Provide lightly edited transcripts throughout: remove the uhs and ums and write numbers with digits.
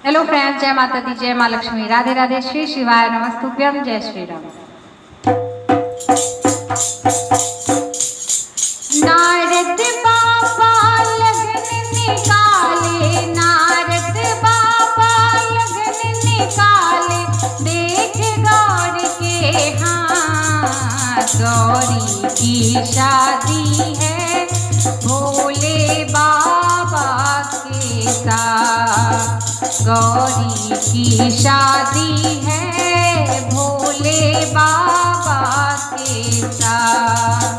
Hello friends, जय माता दी, जय माँ लक्ष्मी, राधे राधे, श्री शिवाय नमस्तुभ्यम, जय श्री राम। नारद बाबा लगन निकाले, नारद बाबा लगन निकाले, देख गौर के हाथ, गौरी की शादी है भोले बाबा के साथ, गौरी की शादी है भोले बाबा के साथ।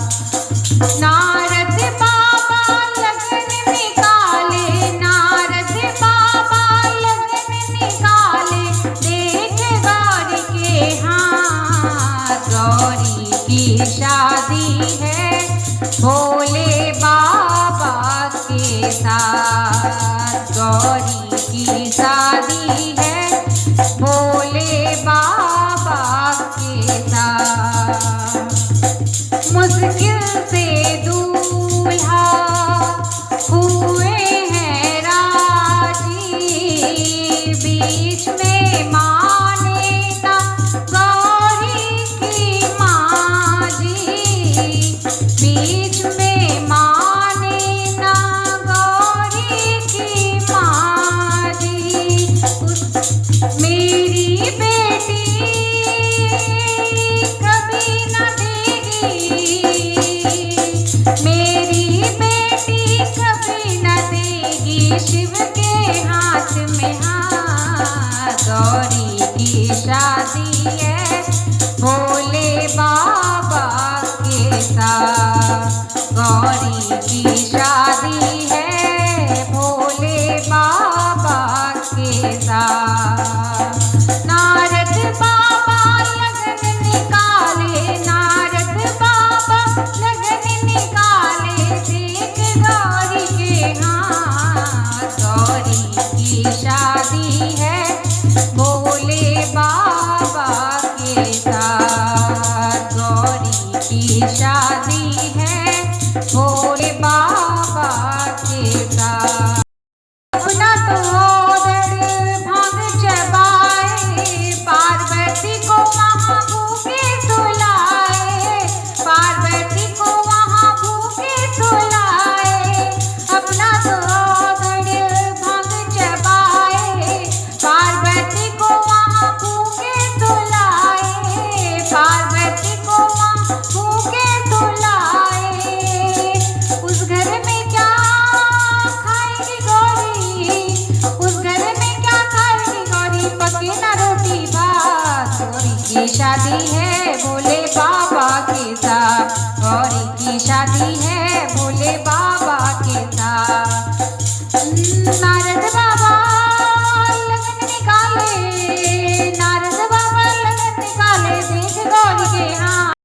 नारद बाबा लगन निकाले, नारद बाबा लगन निकाले, देख गौर के हाथ, गौरी की शादी है भोले बाबा के साथ, गौरी की शादी है भोले बाबा के साथ। मुश्किल से दूल्हा हुए हैं राजी, बीच में माने ना गौरी की माँ जी, बीच में माने ना गौरी की माँ जी। मेरी बेटी कभी न देगी, मेरी बेटी कभी न देगी शिव के हाथ में हाथ, गौरी की शादी है भोले बाबा के साथ, गौरी की शादी है भोले बाबा के साथ। नारद बाबा लगन निकाले, नारद बाबा लगन निकाले, देख गौरी के हाथ, गौरी की शादी है भोले बाबा के साथ, गौरी की शादी है भोले बाबा के साथ। अपना तो भांग चबाए, पार्वती को वहाँ भूखे सुलाए, पार्वती को वहाँ भूखे सुलाए, अपना तो भांग चबाए, पार्वती को वहाँ भूखे सुलाए, पार्वती को वहाँ भूखे सुलाए। उस घर में क्या खाएगी गौरी, उस घर में क्या खाएगी गौरी, पके ना रोटी भात, गौरी की शादी है भोले बाबा के साथ।